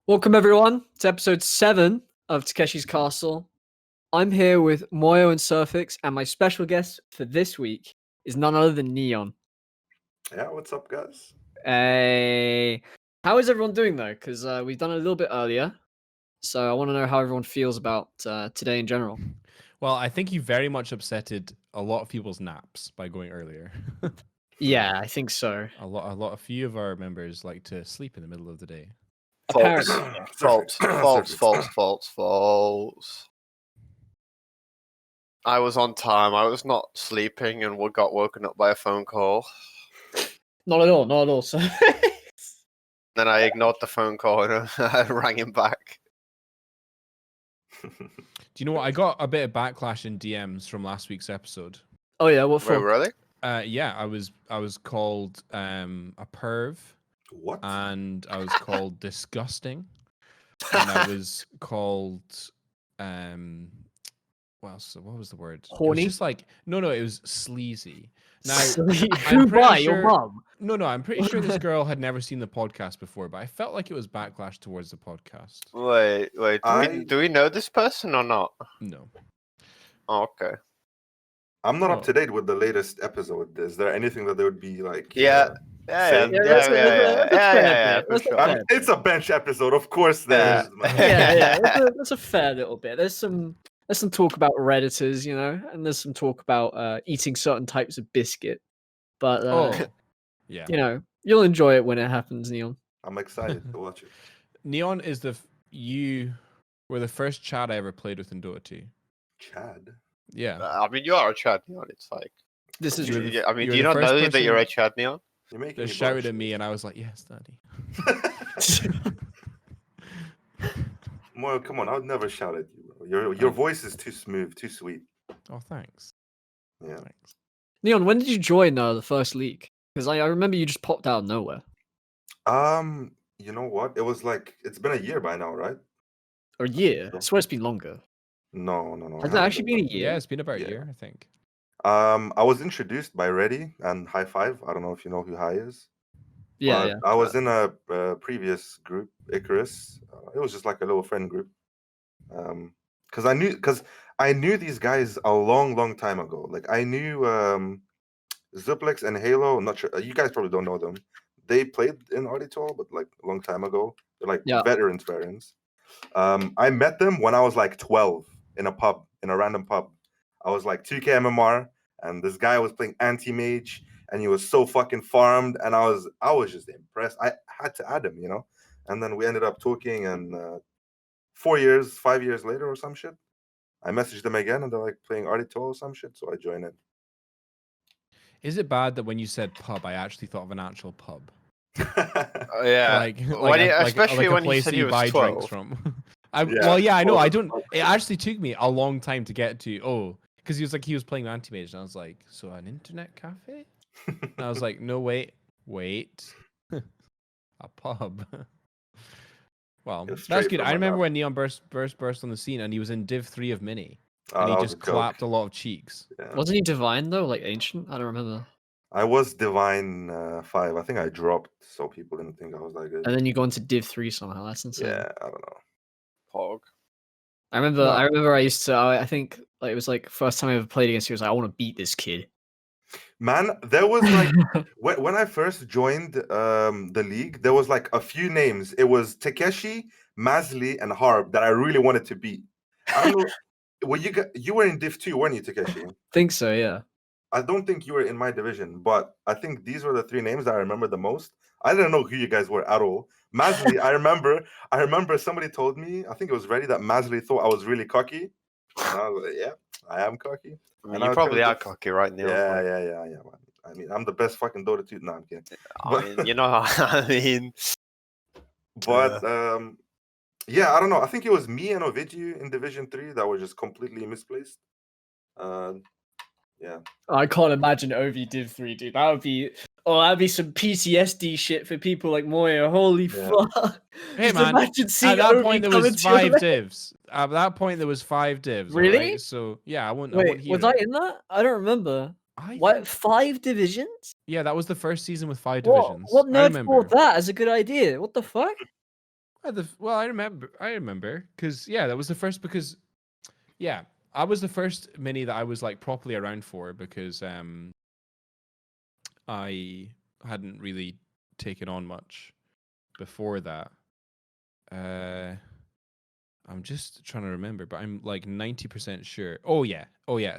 Welcome everyone to episode 7 of Takeshi's Castle. I'm here with Moyo and Surfix, and my special guest for this week is none other than Ne0n. Yeah, what's up, guys? Hey, how is everyone doing though? Because we've done it a little bit earlier, so I want to know how everyone feels about today in general. Well, I think you very much upsetted a lot of people's naps by going earlier. Yeah, I think so. A few of our members like to sleep in the middle of the day. False. Apparently. False. I was on time. I was not sleeping and got woken up by a phone call. Not at all. So Then I ignored the phone call and I rang him back. Do you know what? I got a bit of backlash in DMs from last week's episode. oh yeah, what Wait, for? really? Yeah, I was called a perv, What? and I was called disgusting, and I was called what was the word? It Horny? was just like no, it was sleazy. Now, Who by your sure- mum? No, I'm pretty sure this girl had never seen the podcast before, but I felt like it was backlash towards the podcast. Wait. Do we know this person or not? No. Oh, okay. I'm not Oh. up to date with the latest episode. Is there anything that they would be like? Yeah. Say- that's a fair bit. For That's a sure. fair bit. It's a bench episode, of course. There's. yeah, that's a fair little bit. There's some talk about redditors, and there's some talk about eating certain types of biscuit. But Yeah. you'll enjoy it when it happens, Ne0n. I'm excited to watch it. Ne0n is you were the first Chad I ever played with in Dota 2. Chad. Yeah. I mean, you are a Chad Neon. It's like. This is You're true. the- I mean, you're do you the not first know that you're a person- Chad Neon? You're making They me shouted blush. at me, and I was like, "Yes, daddy." Moyo, come on! I would never shout at you, bro. Your voice is too smooth, too sweet. Oh, thanks. Yeah. Thanks. Ne0n, when did you join the first league? Because I remember you just popped out of nowhere. You know what? It was like it's been a year by now, right? Or a year? I swear it's been longer. No. Has it actually been a Yeah, year? it's been about a Yeah. year, I think. I was introduced by Reddy and High Five. I don't know if you know who High is. Yeah. I was in a previous group, Icarus. It was just like a little friend group. Because I knew these guys a long time ago. Like I knew Zuplex and Halo. I'm not sure you guys probably don't know them. They played in Auditor, but like a long time ago. They're like Yeah. veterans. I met them when I was like 12 in a random pub. I was like 2K MMR, and this guy was playing anti-mage, and he was so fucking farmed, and I was just impressed. I had to add him, and then we ended up talking, and 5 years later or some shit, I messaged them again, and they're like playing Auditor or some shit, so I joined in. Is it bad that when you said pub, I actually thought of an actual pub? Yeah. like Especially a when you place said that he you was buy 12. drinks from. Yeah. Well, yeah, I know. I Well, don't. It actually took me a long time to get to. Oh, because he was playing anti-mage, and I was like, so an internet cafe? And I was like, no, wait, a pub. Well, It's that's straight good. from I my remember mouth. when Ne0n burst on the scene, and he was in Div 3 of Mini, Oh, and that he was just a joke. clapped a lot of cheeks. Yeah. Wasn't he divine though, like ancient? I don't remember. I was Divine 5. I think I dropped, so people didn't think I was that good. And then you go into Div 3 somehow. That's insane. Yeah, I don't know. Pog. I remember. No. I remember. I used to. I think like it was like first time I ever played against you. I was like, I want to beat this kid. Man, there was like when I first joined the league, there was like a few names. It was Takeshi, Mazli, and Harb that I really wanted to beat. I don't know. Well, you were in Div 2, weren't you, Takeshi? Think so, yeah. I don't think you were in my division, but I think these were the 3 names that I remember the most. I didn't know who you guys were at all. Mazli, I remember somebody told me, I think it was Reddy, that Mazli thought I was really cocky. And I was like, yeah, I am cocky. I mean, And you I probably turned are it- cocky right now. Yeah, man. I mean, I'm the best fucking Dota 2. No, I'm kidding. I mean, you know how I mean. But yeah, I don't know. I think it was me and Ovidiu in Division 3 that were just completely misplaced. Yeah. I can't imagine Ovi Div 3, dude. That'd be some PTSD shit for people like Moya. Holy Yeah. fuck. Hey, Just man, imagine seeing At that Ovi point, there come was into your 5 lane. divs. At that point, there was 5 divs. Really? alright? So yeah, I wouldn't Wait, hear was I it. in that? I don't remember. I What? think- 5 divisions? Yeah, that was the first season with 5 divisions. What I nerd remember. thought that as a good idea? What the fuck? Well, I remember, because yeah, that was the first because yeah, I was the first mini that I was like properly around for because I hadn't really taken on much before that. I'm just trying to remember, but I'm like 90% sure. Oh yeah.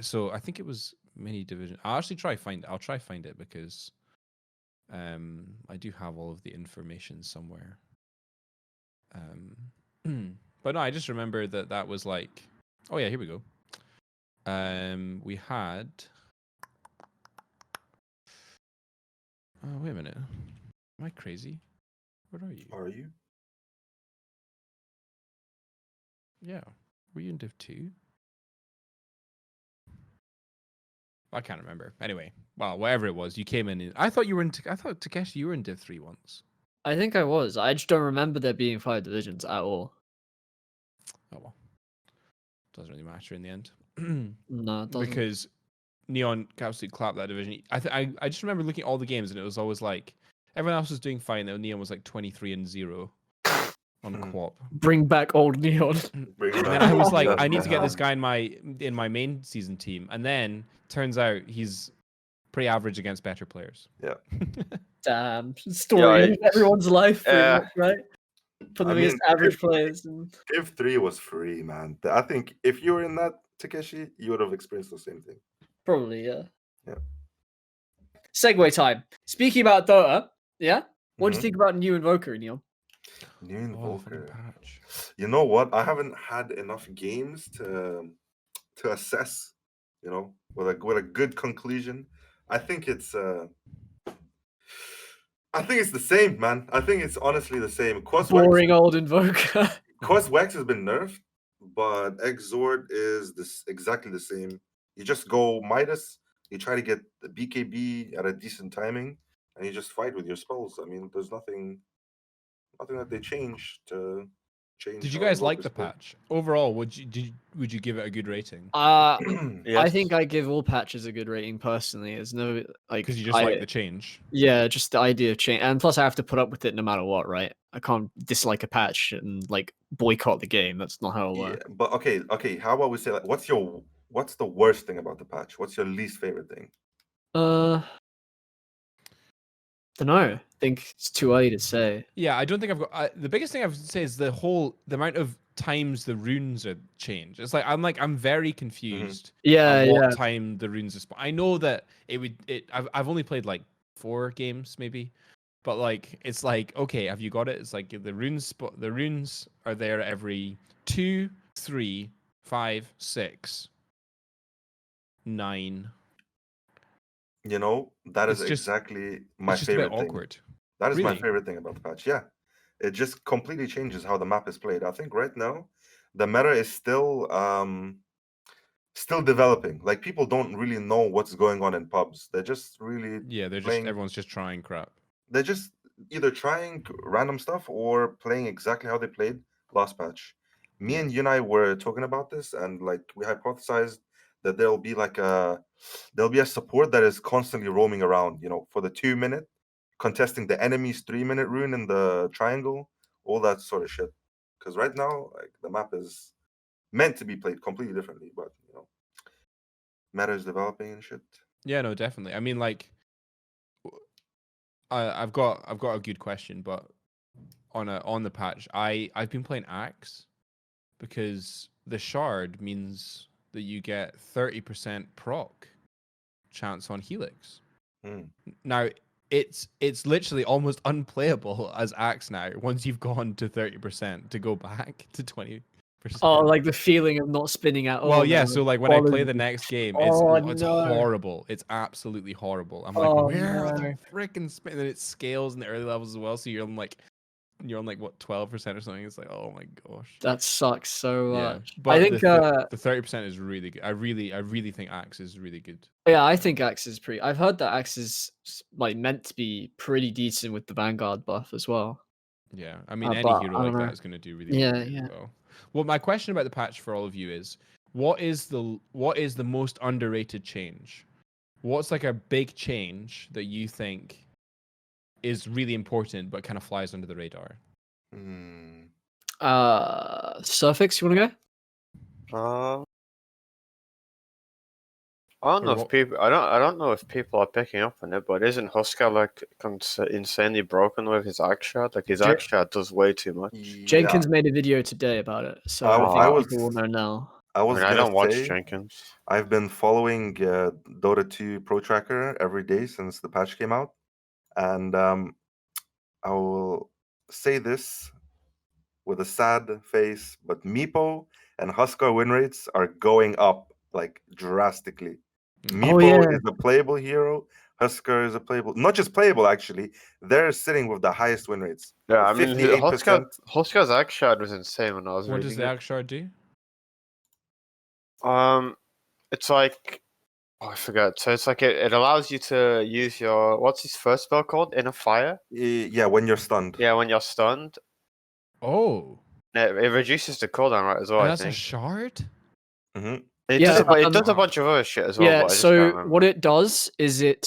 So I think it was mini division. I'll try find it because I do have all of the information somewhere. But no, I just remember that was like, oh yeah, here we go. We had. Oh wait a minute, am I crazy? Where are you? Are you? Yeah, were you in Div 2? I can't remember. Anyway, well, whatever it was, you came in. I thought you were in. I thought Takeshi, you were in Div 3 once. I think I was. I just don't remember there being 5 divisions at all. Oh well, doesn't really matter in the end. No, it doesn't. Because Ne0n absolutely clapped that division. I just remember looking at all the games and it was always like everyone else was doing fine. Though Ne0n was like 23-0 on QoP. Bring back old Ne0n. Bring And back then I was like, Just I need to get this now. guy in my main season team. And then turns out he's pretty average against better players. Yeah. Damn. Story of Yikes. everyone's life, pretty Yeah. much, right? For the I biggest mean, average players. And... Div 3 was free, man. I think if you were in that, Takeshi, you would have experienced the same thing. Probably, yeah. Yeah. Segue time. Speaking about Dota, yeah? What do you Mhm. think about new Invoker, Neil? New Oh, fucking Invoker. patch. You know what? I haven't had enough games to assess, with a good conclusion. I think it's the same, man. I think it's honestly the same. Boring old Invoker. Wax has been nerfed, but Exord is exactly the same. You just go Midas, you try to get the BKB at a decent timing, and you just fight with your spells. I mean, there's nothing that they changed to change. Did you how guys like Invokers the play. patch? Overall, would you give it a good rating? Yes. I think I give all patches a good rating personally. There's no like Because you just like the change. yeah, just the idea of change, and plus I have to put up with it no matter what, right? I can't dislike a patch and like boycott the game. That's not how it Yeah, works. but okay. How about we say like, what's the worst thing about the patch? What's your least favorite thing? Don't know. I think it's too early to say. Yeah, I don't think I've got. The biggest thing I would say is the amount of times the runes are changed. It's like I'm very confused. Yeah, on what yeah. time the runes are. I know that I've only played like 4 games maybe, but like it's like okay, have you got it? It's like the runes are there every 2, 3, 5, 6, 9. That is It's just exactly my it's just a bit favorite thing. awkward. That is my Really? favorite thing about the patch. Yeah, it just completely changes how the map is played. I think right now the meta is still developing. Like people don't really know what's going on in pubs. They're just really Yeah, playing. everyone's just trying crap. They're just either trying random stuff or playing exactly how they played last patch. Me and you and I were talking about this, and like we hypothesized that there'll be a support that is constantly roaming around, for the 2 minute, contesting the enemy's 3 minute rune in the triangle, all that sort of shit. Because right now, like the map is meant to be played completely differently, but meta is developing and shit. Yeah, no, definitely. I mean, like, I've got a good question, but on the patch, I've been playing Axe because the shard means that you get 30% proc chance on Helix. Mm. Now it's literally almost unplayable as Axe now once you've gone to 30% to go back to 20%. Oh, like the feeling of not spinning out. Well, Oh, yeah. man. So like when I play the Quality. next game, Oh, it's no. horrible. It's absolutely horrible. I'm like, Oh, where are no. the freaking spin? And then it scales in the early levels as well. So you're on like what 12% or something. It's like, oh my gosh. That sucks so Yeah, much. but I think the 30% is really good. I really think Axe is really good. yeah, I think Axe is pretty. I've heard that Axe is like meant to be pretty decent with the Vanguard buff as well. Yeah, I mean any But hero I like don't that know. is going to do really Yeah, really yeah. well. Well, my question about the patch for all of you is, what is the most underrated change? What's like a big change that you think is really important but kind of flies under the radar? Suffix, you want to go? I don't Or know if what- people. I don't know if people are picking up on it, but isn't Huskar like insanely broken with his axe shot? Like his axe shot does way too much. Yeah, Jenkins made a video today about it, so I I w- I think was- people will know now. I I was mean, I gonna don't watch say Jenkins. I've been following Dota 2 Pro Tracker every day since the patch came out, and I will say this with a sad face, but Meepo and Huskar win rates are going up like drastically. Mm. Oh, Meepo yeah. is a playable hero. Huskar is a playable, not just playable actually. They're sitting with the highest win rates. Yeah, I mean, 58%. Huskar's axe shot was insane when I was What does reading the it. axe shard do? It's like, oh, I forgot. So it's like it allows you to use your, what's his first spell called? Inner Fire. Yeah, when you're stunned. Yeah, when you're stunned, Oh, it reduces the cooldown right as well. and I that's a think shard. Hmm it Yeah, does a bunch of other shit as well. Yeah, But I just so can't remember. what it does is it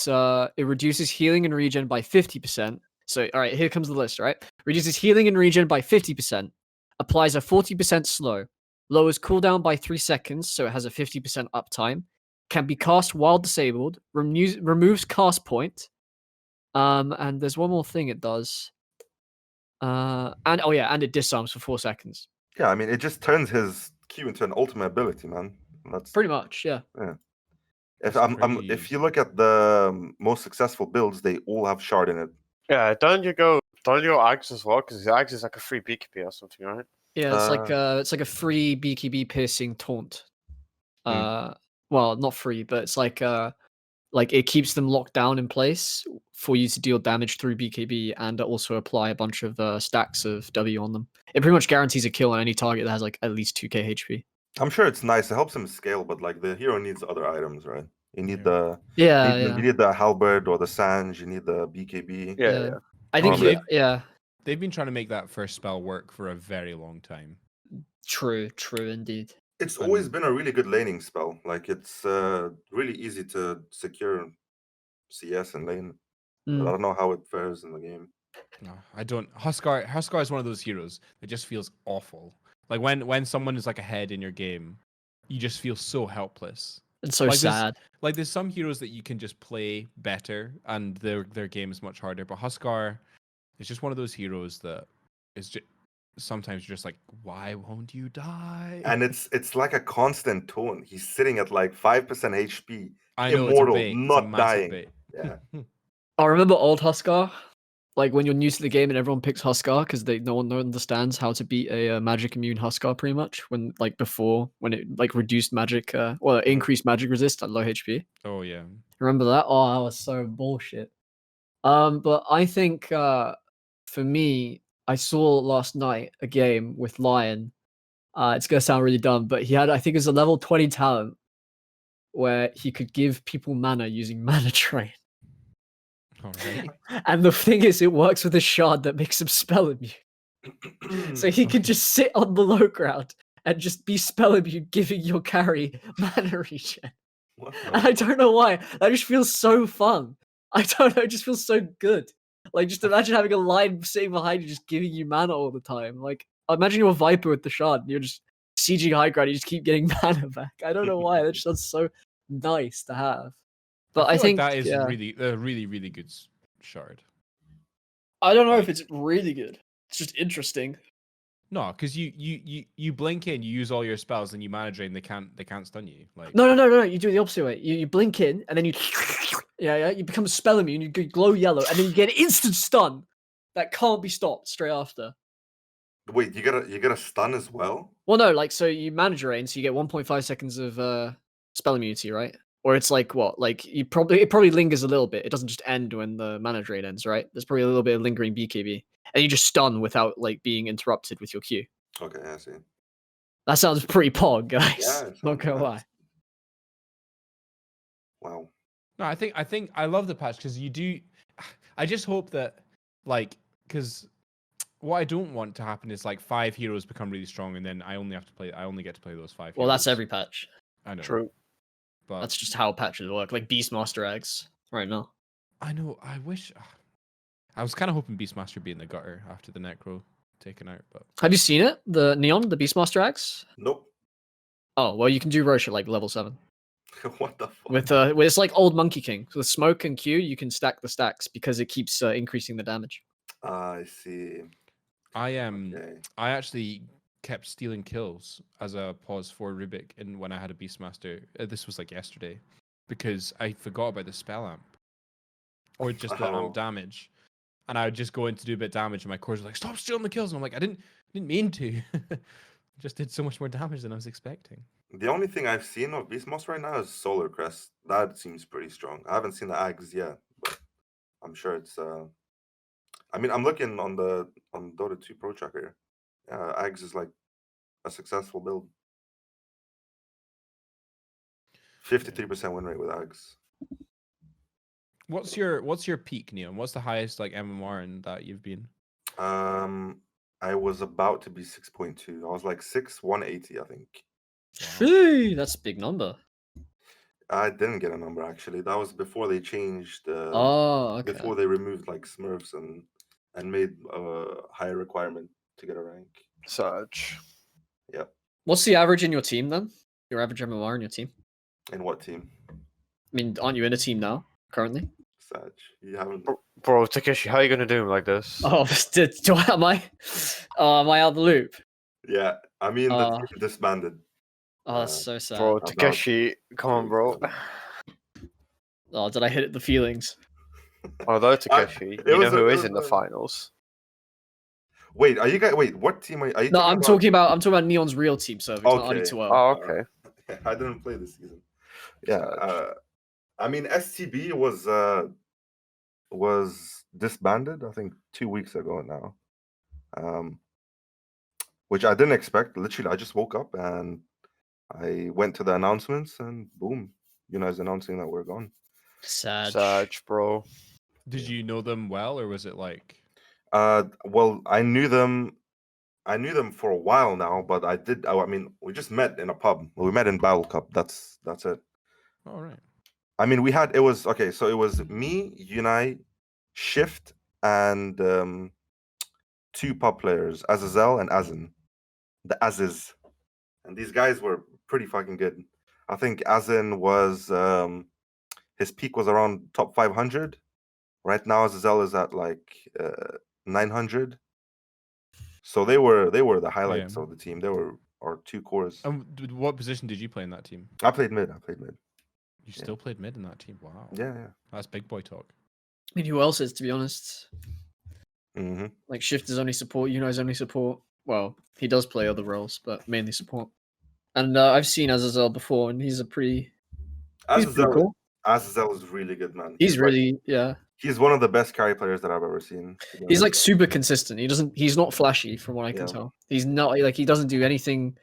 reduces healing and regen by 50%. So all right, here comes the list, right? Reduces healing and regen by 50%, applies a 40% slow, lowers cooldown by 3 seconds, so it has a 50% uptime, can be cast while disabled, removes cast point, and there's one more thing it does. And oh yeah, and it disarms for 4 seconds. Yeah, I mean, it just turns his Q into an ultimate ability, man. That's Pretty much, yeah. if That's if pretty- you look at the most successful builds, they all have shard in it. Yeah, don't you go axe as well? Because axe is like a free BKB or something, right? Yeah, it's like a free BKB piercing taunt. Well, not free, but it's like it keeps them locked down in place for you to deal damage through BKB and also apply a bunch of stacks of W on them. It pretty much guarantees a kill on any target that has like at least 2k HP. I'm sure it's nice. It helps him scale, but like the hero needs other items, right? You need Yeah. you need the halberd or the Sange. You need the BKB. Yeah. I think They've- yeah. They've been trying to make that first spell work for a very long time. True indeed. It's always And- been a really good laning spell. Like it's really easy to secure CS and lane. But I don't know how it fares in the game. No, I don't. Huskar is one of those heroes that just feels awful. Like when someone is like ahead in your game, you just feel so helpless. It's so Like, sad. Like there's some heroes that you can just play better and their game is much harder. But Huskar is just one of those heroes that is just sometimes you're just like, why won't you die? And it's like a constant tone. He's sitting at like 5% HP. I know immortal, it's a bait. not It's a massive dying. bait. Yeah. I remember old Huskar, like when you're new to the game and everyone picks Huskar because no one understands how to beat a magic immune Huskar pretty much when when it like reduced magic increased magic resist at low HP. Oh yeah. Remember that? Oh, that was so bullshit. But I think for me, I saw last night a game with Lion. It's gonna sound really dumb, but he had, I think it was a level 20 talent where he could give people mana using mana train. All right. And the thing is, it works with a shard that makes him spell immune. So he could just sit on the low ground and just be spell immune, giving your carry mana regen. What And I don't know why. That just feels so fun. I don't know. It just feels so good. Like, just imagine having a line sitting behind you, just giving you mana all the time. Like, imagine you're a Viper with the shard, and you're just sieging high ground. You just keep getting mana back. I don't know why. That just sounds so nice to have. But I feel think like that is yeah. really a really good shard. I don't know like- if it's really good. It's just interesting. No, because you blink in, you use all your spells, and you mana drain. They can't stun you. Like No. You do it the opposite way. You blink in, and then you you become spell immune. You glow yellow, and then you get an instant stun that can't be stopped straight after. Wait, you get a stun as well? Well, no, like so you mana drain, so you get 1.5 seconds of spell immunity, right? Or it's like what? Like it probably lingers a little bit. It doesn't just end when the mana drain ends, right? There's probably a little bit of lingering BKB, and you just stun without like being interrupted with your Q. Okay, I see. That sounds pretty pog, guys. Yeah, it Not sounds gonna nice. lie. Wow. no, I think I love the patch because you do. I just hope that because what I don't want to happen is like 5 heroes become really strong and then I only get to play those 5. Well, that's heroes. every patch. I know. True. But That's just how patches work. Like Beastmaster eggs right now. I know. I wish. I was kind of hoping Beastmaster would be in the gutter after the Necro, taken out. But Have you seen it? The Neon, the Beastmaster axe? Nope. Oh, well, you can do Roche at like level 7. What the fuck? With it's like old Monkey King. With smoke and Q, you can stack the stacks because it keeps increasing the damage. I see. I Okay. I actually kept stealing kills as a pause for Rubik, and when I had a Beastmaster, this was like yesterday, because I forgot about the spell amp or just the Oh. amp damage, and I would just go in to do a bit of damage, and my cores were like, "Stop stealing the kills," and I'm like, "I didn't mean to." Just did so much more damage than I was expecting. The only thing I've seen of Beastmaster right now is Solar Crest. That seems pretty strong. I haven't seen the Ags yet, but I'm sure it's. I mean, I'm looking on Dota 2 Pro Tracker. Yeah, Ags is like a successful build. 53% win rate with Ags. What's your peak, Neon? What's the highest like MMR in that you've been? I was about to be 6.2. I was like 180, I think. Shoo, that's a big number. I didn't get a number actually. That was before they changed. Oh, okay. Before they removed like Smurfs and made a higher requirement to get a rank. Such. Yep. What's the average in your team then? Your average MMR in your team? In what team? I mean, aren't you in a team now currently? Sag. You haven't. Bro, Takeshi, how are you gonna do him like this? Oh, am I? Am I out of the loop? Yeah, I mean the team disbanded. Oh, that's so sad. Bro, about Takeshi, come on, bro. Oh, did I hit the feelings? Although Takeshi, it you know was who a- is it in the was a- finals? Wait, are you guys? Wait, what team are you? No, I'm talking talking about Neon's real team server, not Okay. RD2L. Oh, okay. about? I didn't play this season. Yeah. Sag. I mean STB was disbanded. I think 2 weeks ago now. Which I didn't expect. Literally, I just woke up and I went to the announcements and boom, you guys announcing that we're gone. Sad. Sag, bro. Did you know them well, or was it like? Well, I knew them for a while now, but I mean, we just met in a pub. We met in Battle Cup. That's it. All right. I mean, it was okay. So it was me, Unai, Shift, and 2 pub players, Azazel and Azin. The Aziz, and these guys were pretty fucking good. I think Azin was his peak was around top 500. Right now, Azazel is at like 900. So they were the highlights of the team. They were our 2 cores. What position did you play in that team? I played mid. You still played mid in that team. Wow. Yeah. That's big boy talk. I mean, who else is, to be honest? Mm-hmm. Like, Shift is only support, Uno's only support. Well, he does play other roles, but mainly support. And I've seen Azazel before, and he's pretty cool. Azazel is really good, man. He's really, yeah. He's one of the best carry players that I've ever seen. He's like super consistent. He's not flashy from what I can Yeah. tell. He's not like, he doesn't do anything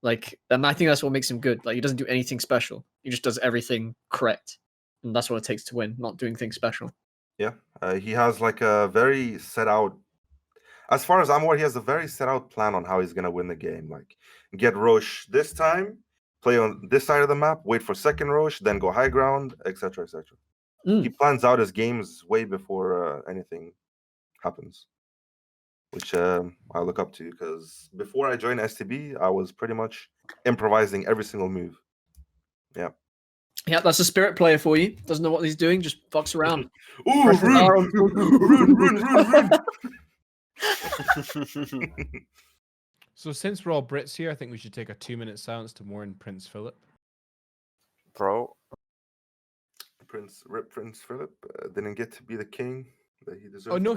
like, and I think that's what makes him good. Like, he doesn't do anything special. He just does everything correct. And that's what it takes to win, not doing things special. Yeah. He has like a very set out, as far as I'm aware, he has a very set out plan on how he's going to win the game. Like, get Roche this time, play on this side of the map, wait for second Roche, then go high ground, etc., etc. He plans out his games way before anything happens, which I look up to, because before I joined STB, I was pretty much improvising every single move. Yeah. Yeah, that's a spirit player for you. Doesn't know what he's doing, just fucks around. Ooh, Presses R on rune. So since we're all Brits here, I think we should take a 2-minute silence to mourn Prince Philip. Bro. Prince Philip didn't get to be the king that he deserved. Oh no,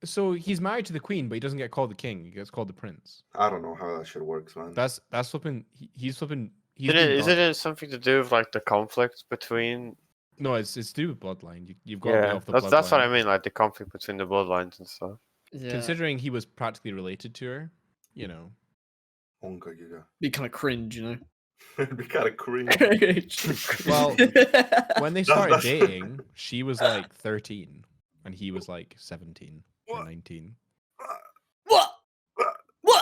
so he's married to the queen, but he doesn't get called the king. He gets called the prince. I don't know how that shit works, man. That's flipping. He's flipping. Isn't it something to do with like the conflict between? No, it's to do with bloodline. You've got to be Yeah, off the bloodline. that's what I mean, like the conflict between the bloodlines and stuff. Yeah. Considering he was practically related to her, you know. Be kind of cringe, you know. Be kind of cringe. Well, when they started dating, she was like 13 and he was like 17 or 19. What?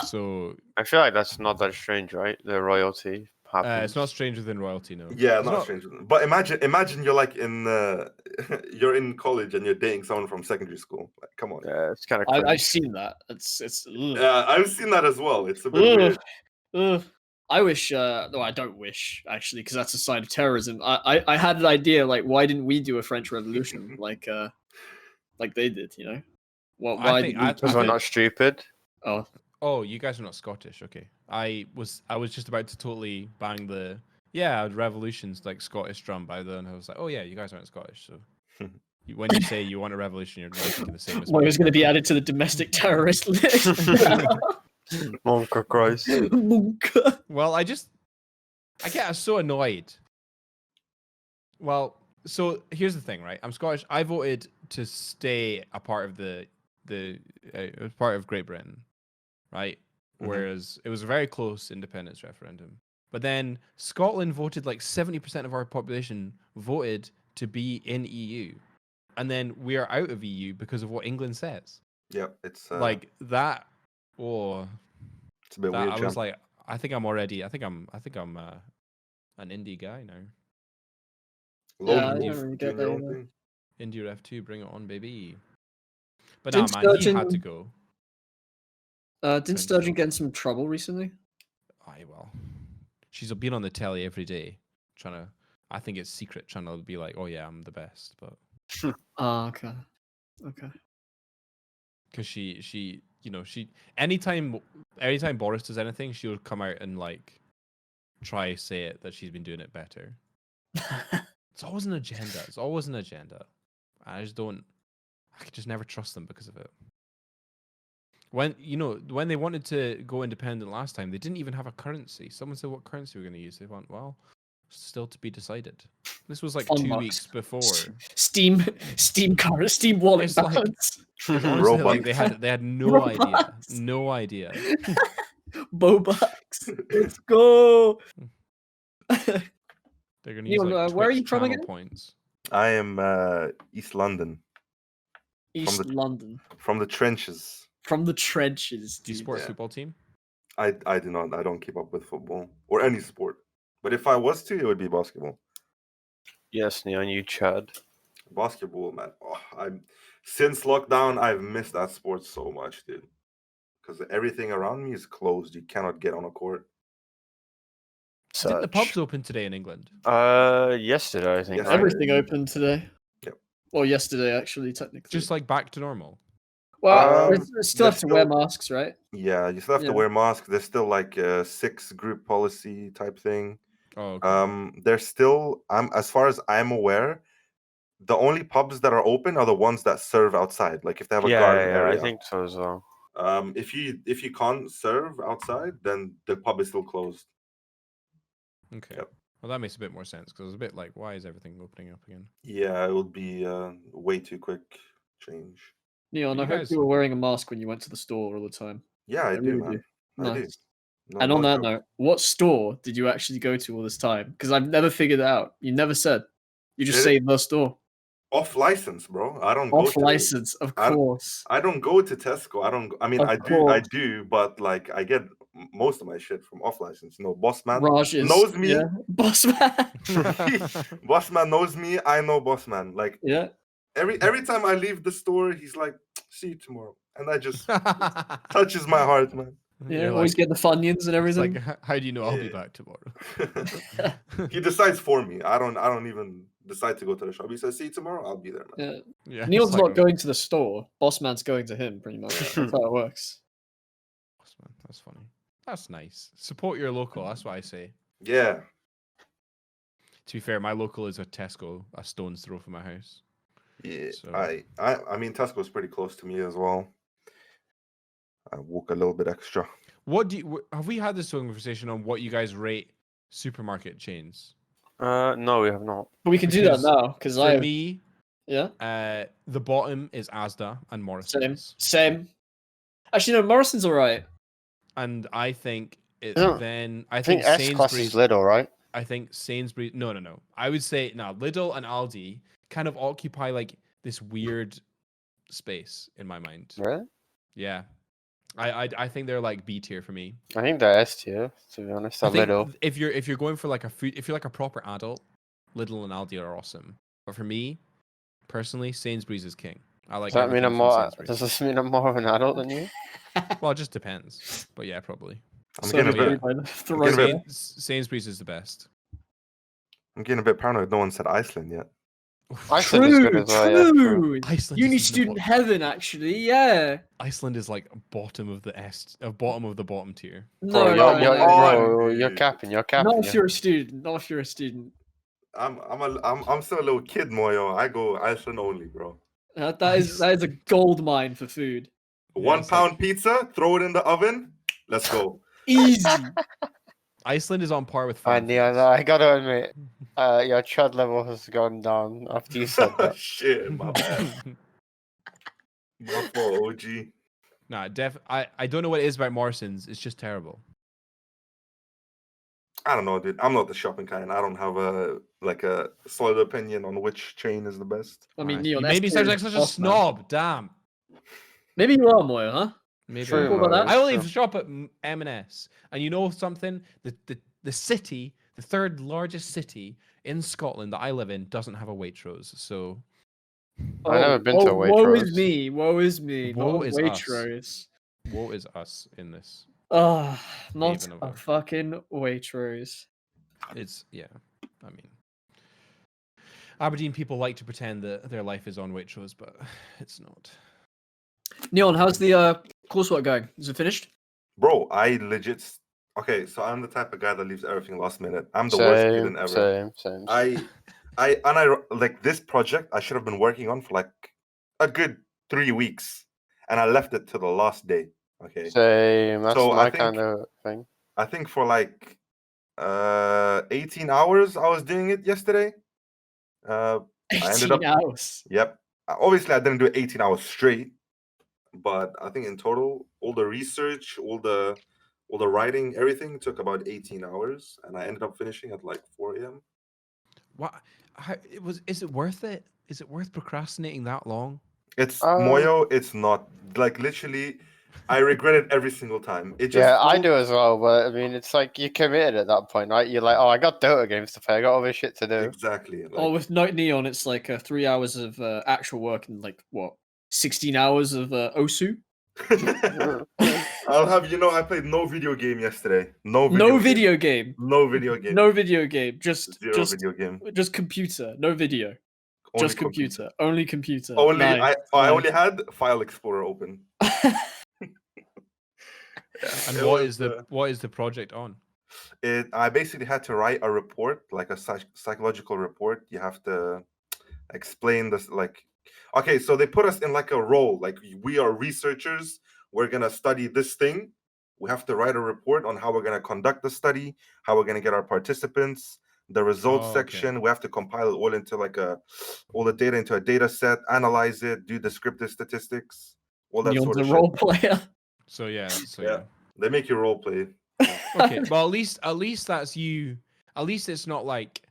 So I feel like that's not that strange, right? The royalty happens. It's not Stranger Than Royalty, no. Yeah, It's not strange. But imagine you're like in you're in college and you're dating someone from secondary school. Like, come on. Yeah, it's kind of I've cringe. seen that. It's. Ugh. I've seen that as well. It's a bit Ugh. weird. Ugh. I wish. No, I don't wish actually, because that's a sign of terrorism. I had an idea. Like, why didn't we do a French Revolution like they did? You know, what? I Why think- did we? Because we're not stupid. Oh, Oh, you guys are not Scottish. Okay. I was just about to totally bang the revolutions like Scottish drum by then. I was like, oh yeah, you guys aren't Scottish, so when you say you want a revolution, you're thinking the same as well, me. it was going to be added to the domestic terrorist list. Monka Christ. Monka. Well, I get so annoyed. Well, so here's the thing, right? I'm Scottish. I voted to stay a part of part of Great Britain, right? Mhm. Whereas it was a very close independence referendum. But then Scotland voted, like 70% of our population voted to be in EU. And then we are out of EU because of what England says. Yep, it's Like that, oh, it's a bit that weird. I was champ. like, I think I'm an indie guy now. Lone Yeah, I wolf don't really get doing your that own either. thing. Indie Ref 2, bring it on, baby. But Didn't nah, man, he Sturgeon- had to go. Didn't Prince Sturgeon of- get in some trouble recently? Aye, well, she's been on the telly every day, trying to. I think it's secret, trying to be like, oh yeah, I'm the best, but Oh, okay. Okay. because she anytime Boris does anything, she'll come out and like try say it that she's been doing it better. It's always an agenda. It's always an agenda. I could just never trust them because of it. When they wanted to go independent last time, they didn't even have a currency. Someone said what currency we're going to use. They went, well, still to be decided. This was like Fun 2 bucks. weeks before. Steam card, Steam wallet It's like- balance. It's honestly, like Robux. they had no idea, Robux. no idea. Bobucks. Let's go. They're going to use Neil, like where are Twitch you from channel again? points. I am East London, East the- London. from the trenches. From the trenches. Do you dude. support yeah. football team? I do not. I don't keep up with football or any sport. But if I was to, it would be basketball. Yes, Neon, you Chad. Basketball, man. Oh, since lockdown, I've missed that sport so much, dude. Because everything around me is closed. You cannot get on a court. Didn't the Such. pubs open today in England? Yesterday, I think. Yes, right? Everything opened today. Yep. Or yesterday, actually, technically. Just like back to normal. well, Um, we still have there's to wear still- masks, right? Yeah, you still have Yeah. to wear masks. There's still like a 6-group policy type thing. Oh, okay. There's still, as far as I'm aware, the only pubs that are open are the ones that serve outside. Like if they have a garden Yeah, area. I think so as well. If you can't serve outside, then the pub is still closed. Okay. Yep. Well, that makes a bit more sense because I was a bit like, why is everything opening up again? Yeah, it would be way too quick change. Neon, You I hope guys- you were wearing a mask when you went to the store all the time. Yeah, I do, really man. do. I do. Nice. No, And no on that joke. note, what store did you actually go to all this time? Because I've never figured it out. You never said. You just Did say it? the store. Off license, bro. I don't go Off to license, of I don't- course. I don't go to Tesco. I mean, Of I course. do, but like I get most of my shit from off license. Boss man Raj is knows me. Yeah. Boss man. Boss man knows me. I know boss man. Like yeah. every time I leave the store, he's like, "See you tomorrow," and I just touches my heart, man. Yeah. You're Always like, get the Funyuns and it's everything. like, how do you know I'll be Yeah. back tomorrow? He decides for me. I don't even decide to go to the shop. He says, "See you tomorrow." I'll be there, man. yeah. Yeah, Neil's it's like, not going to the store. Boss man's going to him, pretty much. That's how it works. Man, that's funny. That's nice. Support your local. That's what I say. Yeah. To be fair, my local is a Tesco, a stone's throw from my house. Yeah, So- I mean Tesco's pretty close to me as well. I walk a little bit extra. What do you, have we had this conversation on what you guys rate supermarket chains? No, we have not. But we can do that Because now, because For I... me, yeah, the bottom is Asda and same. Morrison's. Same. Actually, no, Morrison's alright. And I think it No, then I think S class is Sainsbury's. Lidl, right? I think Sainsbury's. No. I would say no. Lidl and Aldi kind of occupy like this weird space in my mind. Really? Yeah, I think they're like B tier for me. I think they're S tier, to be honest. I A think little. if you're going for like a food, if you're like a proper adult, Lidl and Aldi are awesome. But for me, personally, Sainsbury's is king. I like Does that mean everything I'm from more? Sainsbury's. Does this mean I'm more of an adult than you? Well, it just depends. But yeah, probably. I'm So getting a free bit. by the I'm throat. getting a bit. Sainsbury's is the best. I'm getting a bit paranoid. No one said Iceland yet. Iceland is good True, as well. Yeah, true. true. Iceland Uni is even student heaven, actually. Yeah. Iceland is like bottom of the bottom of the bottom tier. No, Bro, no, no. bro, you're capping. You're capping. Not if you're a student. Not if you're a student. I'm still a little kid, Moyo. I go Iceland only, bro. That is a gold mine for food. Yeah, 1 it's like- pound pizza, throw it in the oven. Let's go. Easy. Iceland is on par with And France. yeah, I gotta admit, your chud level has gone down after you said that. Shit, my bad. My fault, OG. Nah, I don't know what it is about Morrison's. It's just terrible. I don't know, dude. I'm not the shopping kind. I don't have a solid opinion on which chain is the best. I mean, Nice. Neil, You that's made me sound like serious such a stuff, man. snob. Damn. Maybe you are, Moyo, huh? Maybe True, I What about am. that? I only True. shop at M&S, and you know something? The city, the third largest city in Scotland that I live in, doesn't have a Waitrose. So I've never been to a Woe is Waitrose. me. Woe is me. Woe Not a is us. Waitrose. woe is us in this. Ah, not Haven of a a- fucking Waitrose. It's yeah. I mean, Aberdeen people like to pretend that their life is on Waitrose, but it's not. Neon, how's the coursework going? Is it finished? Bro, I legit. Okay, so I'm the type of guy that leaves everything last minute. I'm the worst student ever. Same. I like this project I should have been working on for like a good 3 weeks, and I left it to the last day. Okay, Same. That's So I my think- kind of thing. I think for like 18 hours I was doing it yesterday. I ended 18 up. hours. Yep. Obviously, I didn't do 18 hours straight, but I think in total, all the research, all the writing, everything took about 18 hours, and I ended up finishing at like 4 a.m. What? Is it worth it? Is it worth procrastinating that long? It's Um, Moyo. It's not like literally. I regret it every single time. It just Yeah, I felt- do as well, but I mean, it's like you committed at that point, right? You're like, oh, I got Dota games to play. I got all this shit to do. Exactly. Like, Oh, with Neon, it's like 3 hours of actual work and like what, 16 hours of OSU? I'll have you know, I played no video game yesterday. No video game. No video game. No video game. Just Zero just video game. just computer. No video. Only Just computer. Only computer. Only Nice, I nice. only had File Explorer open. And It what was, is the project on? I basically had to write a report, like a psychological report. You have to explain this, like, okay, so they put us in like a role, like we are researchers. We're gonna study this thing. We have to write a report on how we're gonna conduct the study, how we're gonna get our participants, the results Oh, okay. section. We have to compile it all into all the data into a data set, analyze it, do descriptive statistics, all that Neon's sort a of shit. role player. So yeah. Yeah. They make you role play. Okay. Well, at least that's you. At least it's not like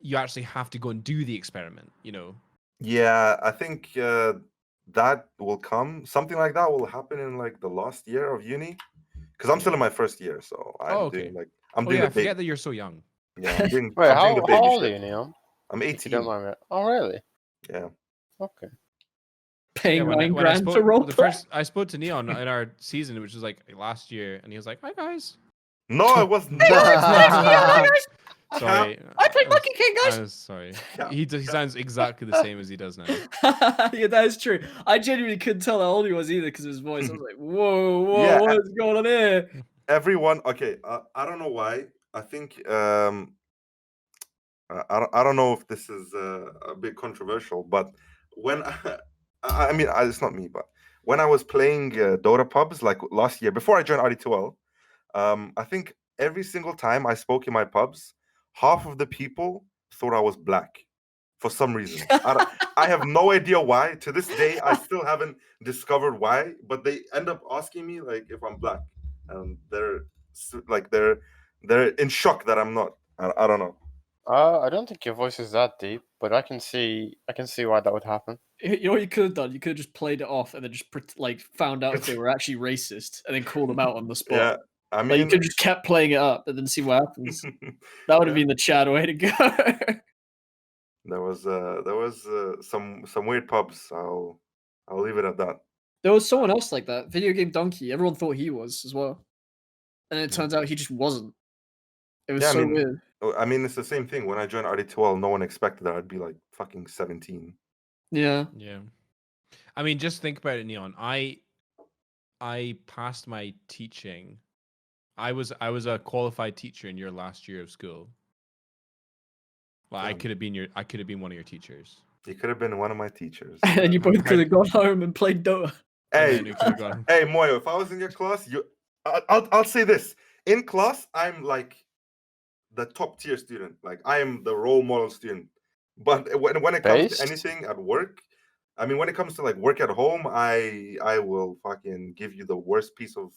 you actually have to go and do the experiment. You know. Yeah, I think that will come. Something like that will happen in like the last year of uni, because I'm still in my first year, so I'm Oh, okay. doing like I'm Oh doing yeah. I the big. forget that you're so young. Yeah, I'm doing. Wait, I'm how, doing the baby how old are shit. you, Neon? I'm If you don't 18. mind me. Oh, really? Yeah. Okay. Paying Yeah, 9 grand spoke, to role play. I spoke to Neon in our season, which was like last year, and he was like, "Hi guys." No, it was not. Sorry. I play Monkey King, guys. I'm sorry. Yeah. He sounds exactly the same as he does now. Yeah, that is true. I genuinely couldn't tell how old he was either because of his voice. I was like, whoa, Yeah, what is going on here? Everyone. Okay, I don't know why. I think I don't know if this is a bit controversial, but when I mean it's not me, but when I was playing Dota pubs like last year before I joined RD2L, I think every single time I spoke in my pubs, half of the people thought I was black for some reason. I have no idea why. To this day, I still haven't discovered why. But they end up asking me like if I'm black, and they're in shock that I'm not. I don't know. I don't think your voice is that deep, but I can see why that would happen. You know what you could have done? You could have just played it off and then just like found out if they were actually racist and then called them out on the spot. Yeah, I Like you mean, could have just kept playing it up and then see what happens. That would have yeah, been the Chad way to go. there was some weird pubs. I'll leave it at that. There was someone else like that. Video Game Donkey. Everyone thought he was as well. And it Yeah. turns out he just wasn't. It was Yeah, I so mean, weird. I mean, it's the same thing. When I joined RD2L, no one expected that I'd be like fucking 17. Yeah. Yeah. I mean, just think about it, Neon. I passed my teaching. I was a qualified teacher in your last year of school. Well, I Damn. could have been one of your teachers. You could have been one of my teachers. And you How- both could have gone home and played Dota. And Hey, then we could have gone. hey, Moyo, if I was in your class, I'll say this. In class, I'm like the top tier student. Like I am the role model student. But when it comes to Based? anything at work, I mean, when it comes to like work at home, I will fucking give you the worst piece of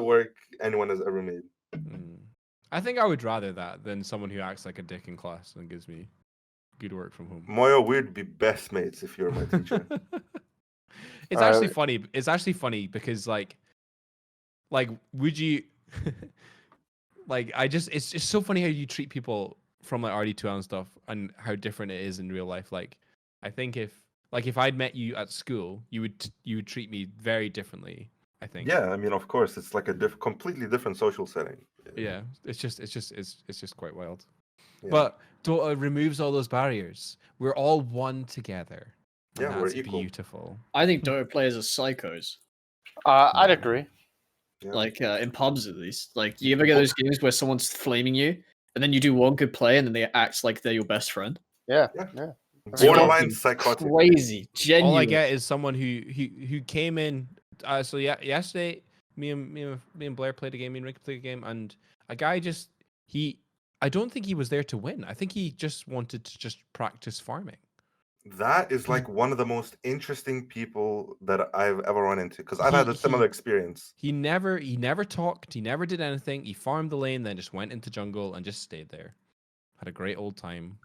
work anyone has ever made. Mm. I think I would rather that than someone who acts like a dick in class and gives me good work from home. Moyo, we'd be best mates if you're my teacher. It's actually funny. It's actually funny because like would you like it's just so funny how you treat people from like RD2 and stuff and how different it is in real life. Like I think if I'd met you at school, you would treat me very differently, I think. Yeah, I mean, of course, it's like a completely different social setting. Yeah, it's just quite wild. Yeah. But Dota removes all those barriers. We're all one together. And Yeah, we're that's equal. beautiful. I think Dota players are psychos. I'd agree. Yeah. Like in pubs at least. Like you ever get those games where someone's flaming you and then you do one good play and then they act like they're your best friend? Yeah. Yeah. Yeah. Borderline fucking psychotic. Crazy. Genuine. All I get is someone who came in. So yeah, yesterday, me and Blair played a game. Me and Rick played a game, and a guy just I don't think he was there to win. I think he just wanted to just practice farming. That is like one of the most interesting people that I've ever run into because I've had a He- similar experience. He never talked. He never did anything. He farmed the lane, then just went into jungle and just stayed there. Had a great old time.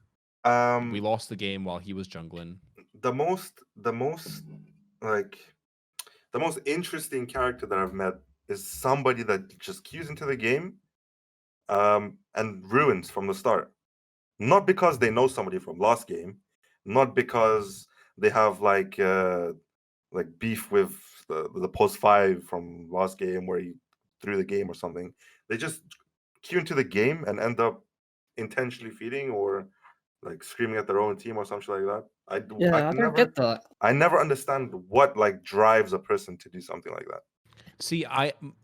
We lost the game while he was jungling. The most interesting character that I've met is somebody that just queues into the game and ruins from the start. Not because they know somebody from last game, not because they have like beef with the post 5 from last game where he threw the game or something. They just queue into the game and end up intentionally feeding or like screaming at their own team or something like that. I don't get that. I never understand what like drives a person to do something like that. See,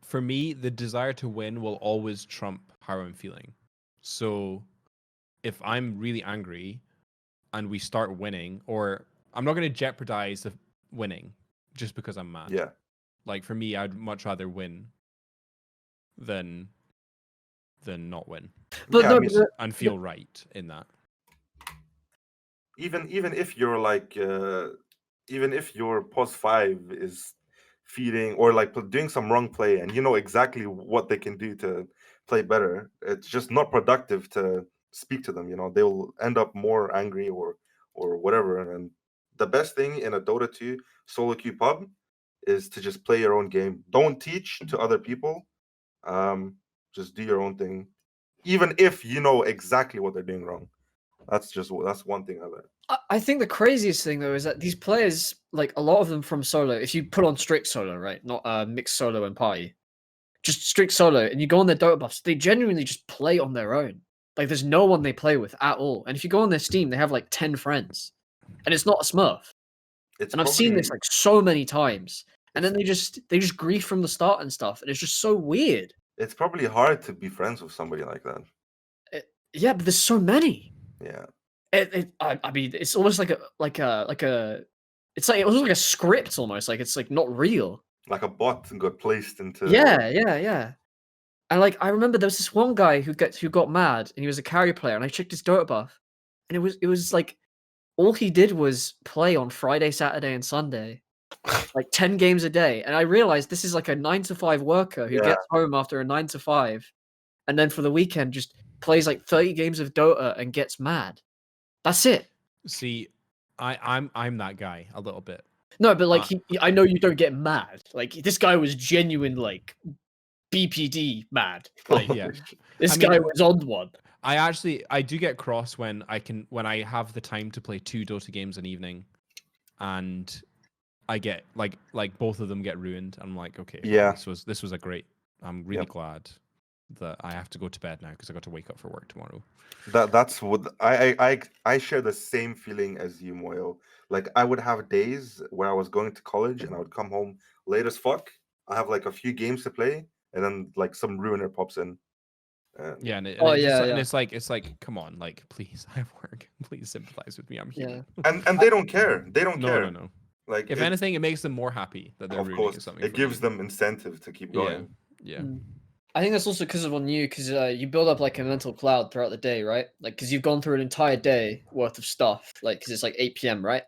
for me, the desire to win will always trump how I'm feeling. So if I'm really angry and we start winning, or I'm not going to jeopardize the winning just because I'm mad. Yeah. Like for me, I'd much rather win than not win. But Yeah, no, I mean, And feel right in that. even if you're like even if your post 5 is feeding or like doing some wrong play and you know exactly what they can do to play better, it's just not productive to speak to them. You know, they'll end up more angry or whatever. And the best thing in a Dota 2 solo queue pub is to just play your own game. Don't teach to other people. Just do your own thing, even if you know exactly what they're doing wrong. That's one thing I learned. I think the craziest thing though is that these players, like a lot of them from solo, if you put on strict solo, right, not mixed solo and party, just strict solo, and you go on their Dota buffs, they genuinely just play on their own. Like there's no one they play with at all. And if you go on their Steam, they have like 10 friends, and it's not a Smurf. It's And I've seen this like so many times. And then they just grief from the start and stuff, and it's just so weird. It's probably hard to be friends with somebody like that. Yeah, but there's so many. Yeah. I mean, it's almost it's like it was like a script almost. Like it's like not real. Like a bot got placed into. Yeah. And like I remember there was this one guy who got mad, and he was a carry player, and I checked his Dota buff, and it was like all he did was play on Friday, Saturday, and Sunday, like 10 games a day. And I realized this is like a 9 to 5 worker who Yeah. gets home after a 9 to 5, and then for the weekend just plays like 30 games of Dota and gets mad. That's it. See, I'm that guy a little bit. No, but like Uh, I know you don't get mad. Like this guy was genuine, like BPD mad. Like Yeah. this I mean, guy was on one. I do get cross when I have the time to play 2 Dota games an evening, and I get like both of them get ruined. I'm like, okay, well, Yeah. this was a great. I'm really Yep. glad that I have to go to bed now because I got to wake up for work tomorrow. That's what I share the same feeling as you, Moyo. Like I would have days where I was going to college and I would come home late as fuck. I have like a few games to play, and then like some ruiner pops in. Yeah, and Oh, it just, yeah, and yeah. it's like, come on, like please, I have work. Please sympathize with me. I'm human. And they don't care. They don't No, care. no. Like If anything, it makes them more happy that they're of ruining course, something. it for gives you. them incentive to keep going. Yeah. I think that's also because of on you, because you build up like a mental cloud throughout the day, right? Like because you've gone through an entire day worth of stuff, like because it's like 8 p.m., right?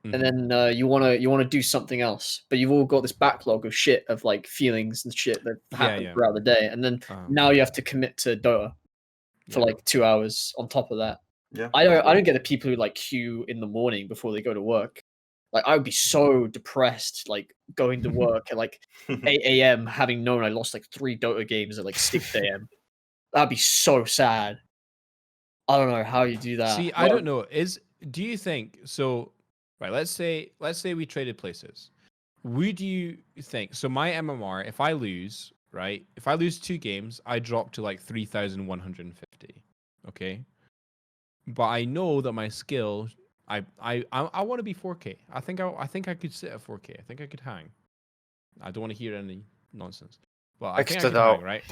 And Mhm. then you wanna do something else, but you've all got this backlog of shit of like feelings and shit that happen Yeah. throughout the day, and then now you have to commit to Dota for like 2 hours on top of that. Yeah. I don't get the people who like queue in the morning before they go to work. Like I would be so depressed, like going to work at like 8 a.m. having known I lost like 3 Dota games at like 6 a.m. That'd be so sad. I don't know how you do that. See, I don't know. Do you think so? Right. Let's say we traded places. Would you think so? My MMR, if I lose, right? If I lose 2 games, I drop to like 3,150. Okay. But I know that my skill, I want to be 4K. I think I could sit at 4K. I think I could hang. I don't want to hear any nonsense, but I think I Extra could hang, out. right?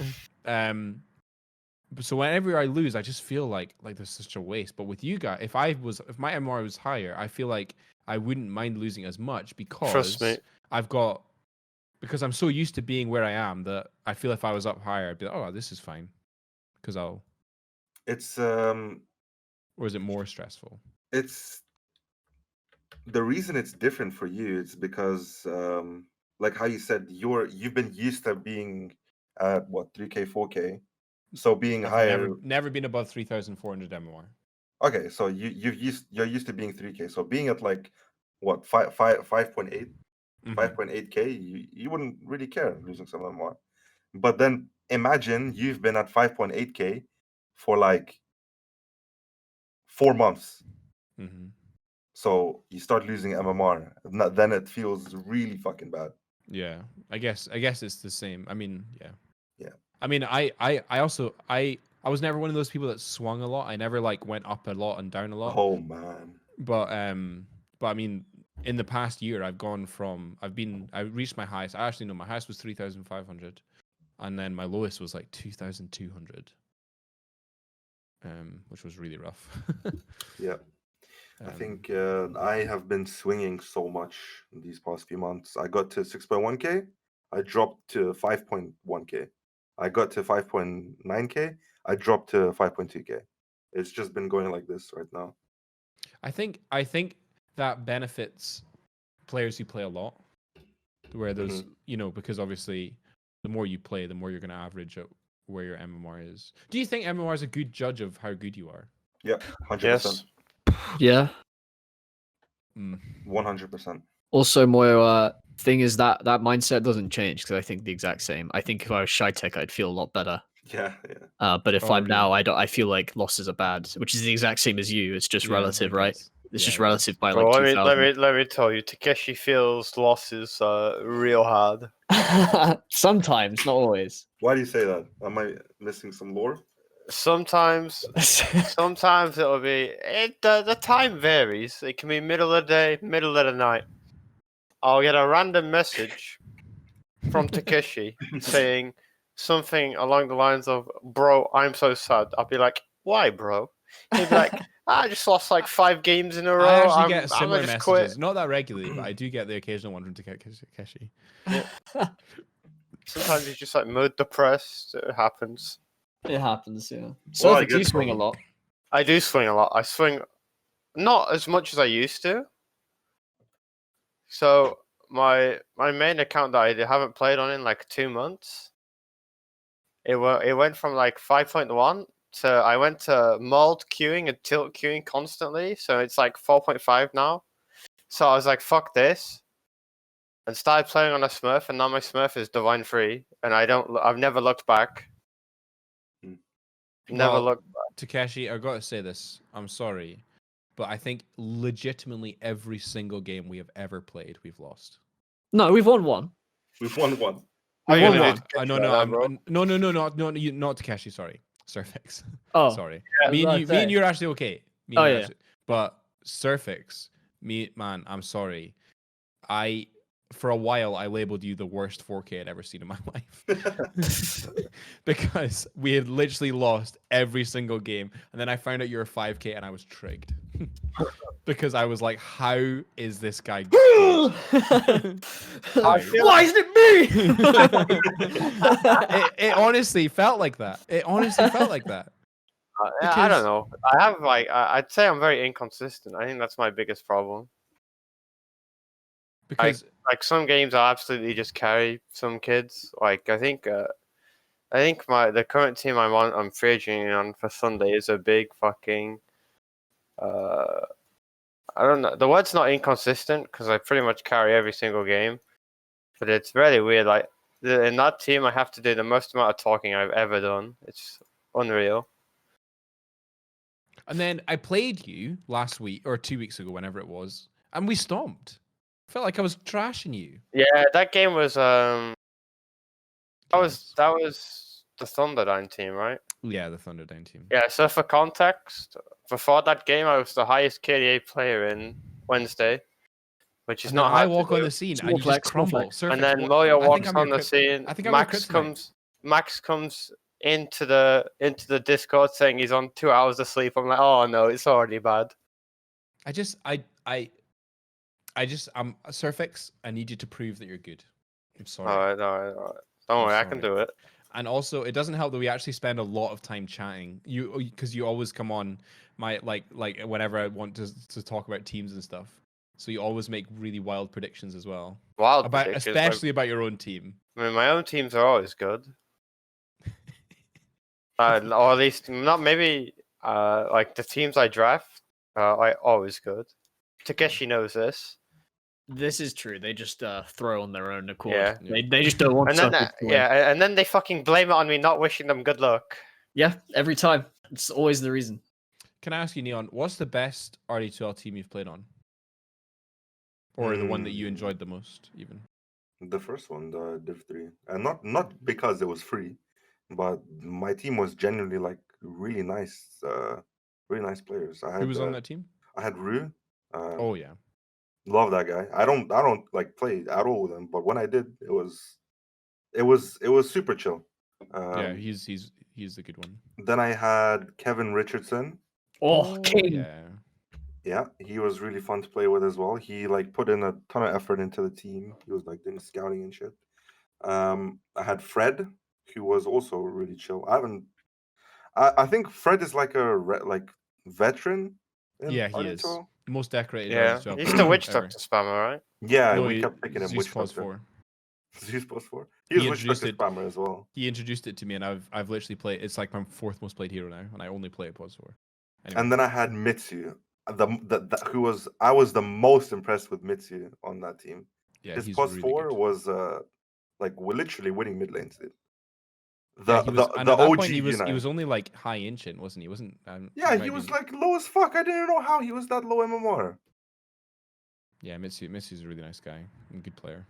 So whenever I lose, I just feel like there's such a waste. But with you guys, if my MR was higher, I feel like I wouldn't mind losing as much Trust me. because I'm so used to being where I am that I feel if I was up higher, I'd be like, oh, this is fine, because It's or is it more stressful? it's the reason it's different for you. It's because like how you said, you've been used to being at what 3K 4K, so being I've higher. never been above 3,400 MR. Okay, so you're used to being 3K, so being at like what 5.8 5.8K, you wouldn't really care losing some of them more. But then imagine you've been at 5.8K for like 4 months. Mm-hmm. So you start losing MMR. Then it feels really fucking bad. Yeah, I guess it's the same. I mean, yeah. Yeah. I mean, I also I was never one of those people that swung a lot. I never like went up a lot and down a lot. Oh man. But I mean, in the past year, I reached my highest. I actually know my highest was 3,500, and then my lowest was like 2,200. Which was really rough. Yeah. I think I have been swinging so much in these past few months. I got to 6.1K. I dropped to 5.1K. I got to 5.9K. I dropped to 5.2K. It's just been going like this right now. I think that benefits players who play a lot, where there's because obviously the more you play, the more you're going to average at where your MMR is. Do you think MMR is a good judge of how good you are? Yeah, 100%. Yes. Yeah. 100%. Also, Moyo, thing is that mindset doesn't change because I think the exact same. I think if I was shy tech, I'd feel a lot better. Yeah. But if Oh, I'm okay. now, I feel like losses are bad, which is the exact same as you. It's just Yeah, relative, I right? guess. It's Yeah, just I relative guess. by Bro, like let 2,000. me tell you, Takeshi feels losses real hard. Sometimes, not always. Why do you say that? Am I missing some lore? Sometimes it'll be the time varies. It can be middle of the day, middle of the night. I'll get a random message from Takeshi saying something along the lines of, "Bro, I'm so sad." I'll be like, "Why, bro?" He'd be like, "I just lost like 5 games in a row. I actually I'm get gonna similar just messages, quit." not that regularly, but I do get the occasional one from Takeshi. Sometimes he's just like mood depressed. It happens. It happens, yeah. Well, I So do you get swing a from- lot? I do swing a lot. I swing not as much as I used to. So my main account that I haven't played on in like 2 months, it went from like 5.1 to mold queuing and tilt queuing constantly, so it's like 4.5 now. So I was like, fuck this, and started playing on a Smurf, and now my Smurf is Divine 3, and I've never looked back. Hmm. Never Well, looked. Takeshi, I gotta say this. I'm sorry, but I think legitimately every single game we have ever played, we've lost. No, we've won one. We've won one. We Are you won gonna one. do No, Takeshi no, like that, I'm bro? not Takeshi. Sorry, Surfix. Oh, Sorry. yeah, Me and that's you, me and it. you're actually okay. Me Oh, and you yeah. actually, but Surfix, man, I'm sorry. For a while, I labeled you the worst 4K I'd ever seen in my life because we had literally lost every single game, and then I found out you were 5K, and I was trigged because I was like, "How is this guy?" good?" I How? feel Why isn't it me? It honestly felt like that. It honestly felt like that. Yeah, I don't Because- know. I have I'd say I'm very inconsistent. I think that's my biggest problem. Because Like some games I absolutely just carry some kids. Like I think the current team I'm fridging on for Sunday is a big fucking I don't know. The word's not inconsistent because I pretty much carry every single game, but it's really weird. Like in that team, I have to do the most amount of talking I've ever done. It's unreal. And then I played you last week or 2 weeks ago, whenever it was, and we stomped. Felt like I was trashing you. Yeah, that game was Chaos. that was the Thunderdine team, right? Yeah, the Thunderdine team. Yeah. So for context, before that game, I was the highest KDA player in Wednesday, which is And then not I hard to walk on do. the scene Small and you just flex, small crumble. flex. Surfix, And then what- Moyo I think walks I'm your on the kryp- scene. I think I'm your kryptonite. Max comes into the Discord saying he's on 2 hours of sleep. I'm like, oh no, it's already bad. I'm Surfix. I need you to prove that you're good. I'm sorry. All right. Don't I'm worry, I can sorry. do it. And also, it doesn't help that we actually spend a lot of time chatting. Because you always come on my like whenever I want to talk about teams and stuff. So you always make really wild predictions as well, Wild about predictions. especially about your own team. I mean, my own teams are always good. Or at least not maybe. Like the teams I draft, are always good. Takeshi knows this. This is true. They just throw on their own accord. Yeah. They just don't want And then something to win. yeah, and then they fucking blame it on me not wishing them good luck. Yeah, every time. It's always the reason. Can I ask you, Ne0n, what's the best RD2L team you've played on, or the one that you enjoyed the most, even? The first one, the Div 3, and not because it was free, but my team was genuinely like really nice players. Who was on that team? I had Rue. Oh yeah, Love that guy. I don't like play at all with him, but when I did, it was super chill. yeah, he's the good one. Then I had Kevin Richardson. Oh, king. Yeah. Yeah, he was really fun to play with as well. He like put in a ton of effort into the team. He was like doing scouting and shit. I had Fred, who was also really chill. I think Fred is like like veteran. In Yeah, he is. RD2L. Most decorated Yeah, RD2L he's the witch ever. doctor spammer, right? Yeah, No, we kept picking him. Zeus Witch Pause Doctor. 4. Zeus Pause 4. He He was Witch introduced Doctor it- spammer as well. He introduced it to me, and I've literally played. It's like my fourth most played hero now, and I only play Pause 4. Anyway. And then I had Mitsu, I was the most impressed with Mitsu on that team. yeah, His he's plus really 4 good. was like we're literally winning mid lanes, dude. Yeah, he was, and the at that OG point he was Unite. only like high ancient, wasn't he? Wasn't Yeah, might he was be- like low as fuck. I didn't know how he was that low MMR. Yeah, Mitsu's a really nice guy and good player.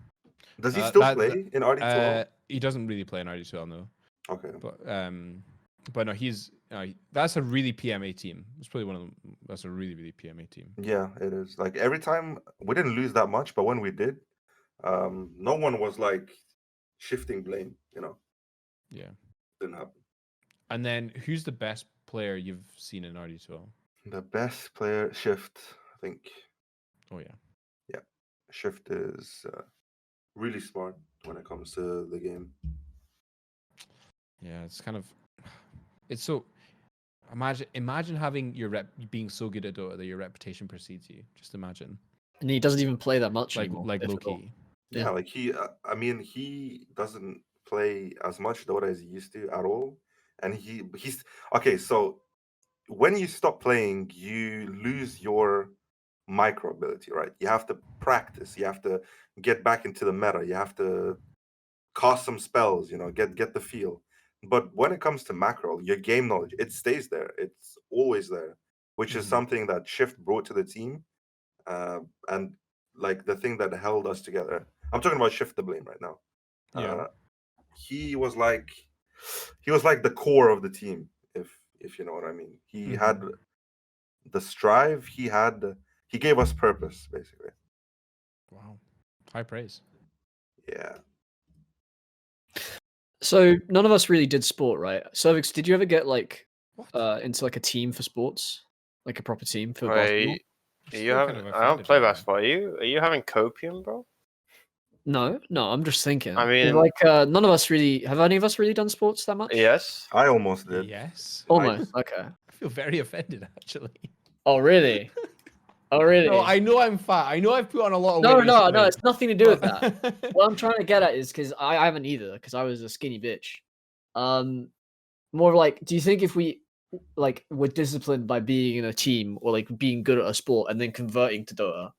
Does he still that- play in RD2L? He doesn't really play in RD2L, no. Okay. But no, he's that's a really PMA team. It's probably one of them. That's a really really PMA team. Yeah, it is. Like every time we didn't lose that much, but when we did, no one was like shifting blame. Yeah. Didn't happen. And then who's the best player you've seen in RD2L? The best player, Shift, I think. Oh yeah. Shift is really smart when it comes to the game. Yeah, it's kind of, it's so. Imagine having your being so good at Dota that your reputation precedes you. Just imagine, And he doesn't even play that much like anymore. like if low at all. key. Yeah, like he, I mean, he doesn't play as much Dota as he used to at all. and he's okay. So when you stop playing, you lose your micro ability, right? You have to practice. You have to get back into the meta. You have to cast some spells. Get the feel. But when it comes to macro, your game knowledge, it stays there. It's always there, which is Mhm. something that Shift brought to the team, and like the thing that held us together. I'm talking about Shift the Blame right now. Yeah. He was like the core of the team, if you know what I mean. He had Mhm. the strive. He gave us purpose, basically. Wow. High praise. Yeah. So none of us really did sport, right? Cervix, did you ever get like What? into like a team for sports, like a proper team for basketball? Wait, I'm you still have? kind of I don't offended play by that. basketball. Are you having copium, bro? No, I'm just thinking. I 'Cause, mean- like none of us really have. Any of us really done sports that much? Yes. I almost did. Yes. Almost. Okay. I feel very offended, actually. Oh really? Oh really? No, I know I'm fat. I know I've put on a lot of No, weight no, recently, it's nothing to do with that. but- What I'm trying to get at is because I haven't either, because I was a skinny bitch. More of like, do you think if we like were disciplined by being in a team or like being good at a sport and then converting to Dota,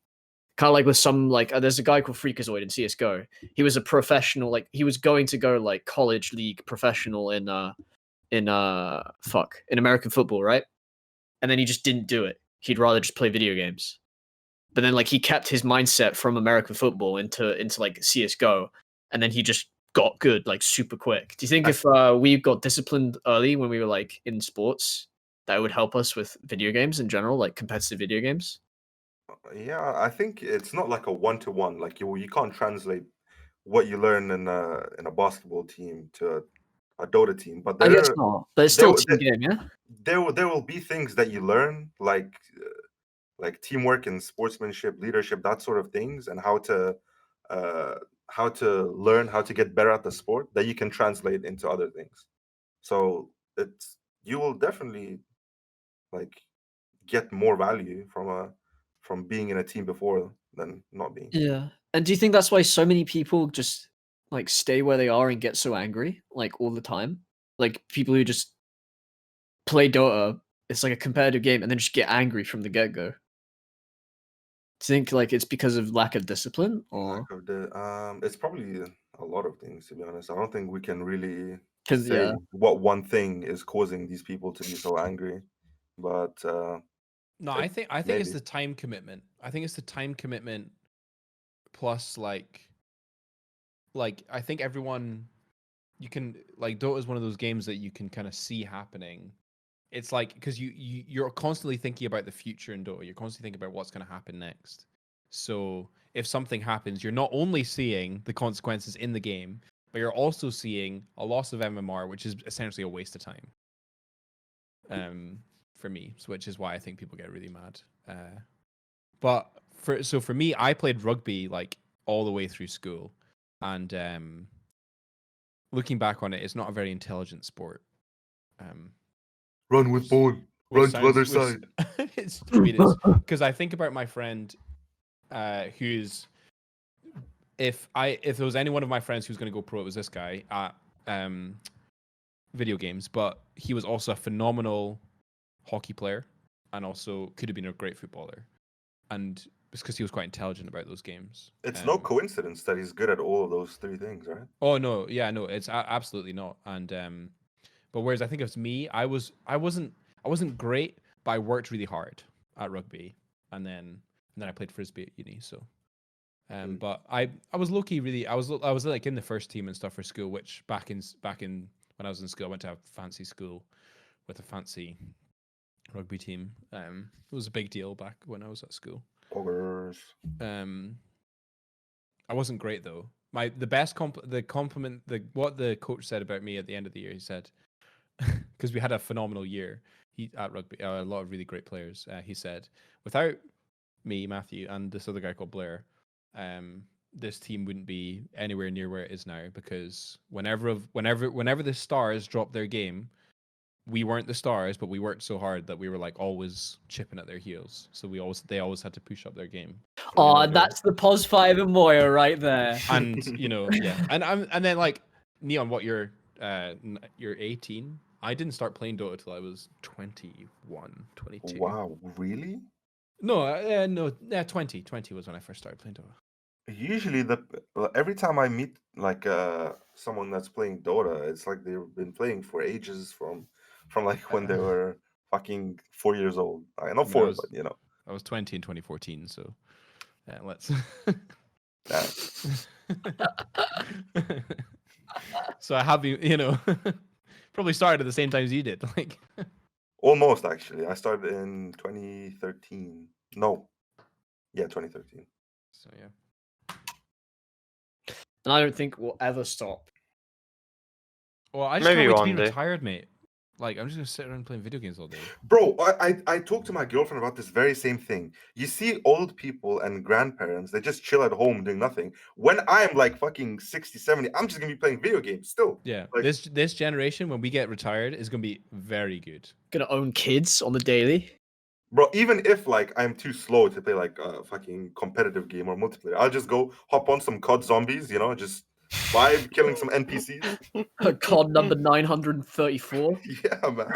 kind of like with some like there's a guy called Freakazoid in CSGO. He was a professional, like he was going to go like college league professional in American football, right? And then he just didn't do it. He'd rather just play video games. But then like he kept his mindset from American football into like CS:GO, and then he just got good like super quick. Do you think if we got disciplined early when we were like in sports, that would help us with video games in general, like competitive video games? Yeah, I think it's not like a one-to-one. Like you can't translate what you learn in a basketball team to a Dota team. But I guess not, but it's there, still a there, team game, yeah. there will be things that you learn, like teamwork and sportsmanship, leadership, that sort of things, and uh, how to learn how to get better at the sport that you can translate into other things. So you will definitely like get more value from being in a team before than not being. Yeah. And do you think that's why so many people just like stay where they are and get so angry like all the time? Like people who just play Dota, it's like a competitive game and then just get angry from the get-go. Do you think like it's because of lack of discipline or Lack of it's probably a lot of things, to be honest. I don't think we can really because say what one thing is causing these people to be so angry, but No, it- I think it's maybe. the time commitment. I think it's the time commitment plus like I think everyone you can like Dota is one of those games that you can kind of see happening. It's like because you're constantly thinking about the future in Dota. You're constantly thinking about what's going to happen next. So if something happens, you're not only seeing the consequences in the game, but you're also seeing a loss of MMR, which is essentially a waste of time. For me, so which is why I think people get really mad. But for me, I played rugby like all the way through school, and looking back on it, it's not a very intelligent sport. Run with ball, run to other side. It's, I mean, it's because I think about my friend, who's if there was any one of my friends who was going to go pro, it was this guy at video games, but he was also a phenomenal hockey player and also could have been a great footballer, and it's because he was quite intelligent about those games. It's no coincidence that he's good at all of those three things, right? Oh no, yeah, no, it's absolutely not. And but whereas I think it was me, I wasn't great, but I worked really hard at rugby, and then I played frisbee at uni. So, but I was low key really I was like in the first team and stuff for school, which back in when I was in school, I went to a fancy school with a fancy rugby team. It was a big deal back when I was at school. Poggers. I wasn't great though. What the coach said about me at the end of the year, he said, because we had a phenomenal year at rugby, a lot of really great players. He said, without me, Matthew, and this other guy called Blair, this team wouldn't be anywhere near where it is now, because whenever the stars dropped their game, we weren't the stars, but we worked so hard that we were like always chipping at their heels. So they always had to push up their game. oh, that's the pos 5 and Moya right there. And yeah, and then like Ne0n, what you're 18. I didn't start playing Dota till I was 21, 22. Wow, really? No, no, 20. 20 was when I first started playing Dota. Usually, every time I meet like someone that's playing Dota, it's like they've been playing for ages from like when they were fucking 4 years old. Not I mean, four, but you know. I was 20 in 2014, so yeah, let's. Yeah. So I have probably started at the same time as you did. Like, Almost actually. I started in 2013. No, yeah, 2013. so yeah. And I don't think we'll ever stop. Well, I just Maybe can't wait to be one day. retired, mate. Like, I'm just gonna sit around playing video games all day. Bro, I talked to my girlfriend about this very same thing. You see old people and grandparents, they just chill at home doing nothing. When I'm like fucking 60, 70, I'm just gonna be playing video games still. Yeah, Like- this generation, when we get retired, is gonna be very good. Gonna own kids on the daily. Bro, even if like I'm too slow to play like a fucking competitive game or multiplayer, I'll just go hop on some COD zombies, just vibe killing some NPCs. COD number 934. Yeah, man.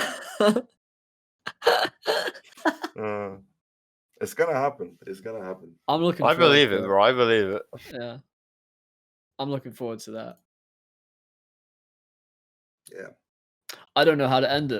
It's gonna happen. It's gonna happen. I'm looking I forward believe to it, bro. I believe it. Yeah. I'm looking forward to that. Yeah. I don't know how to end it.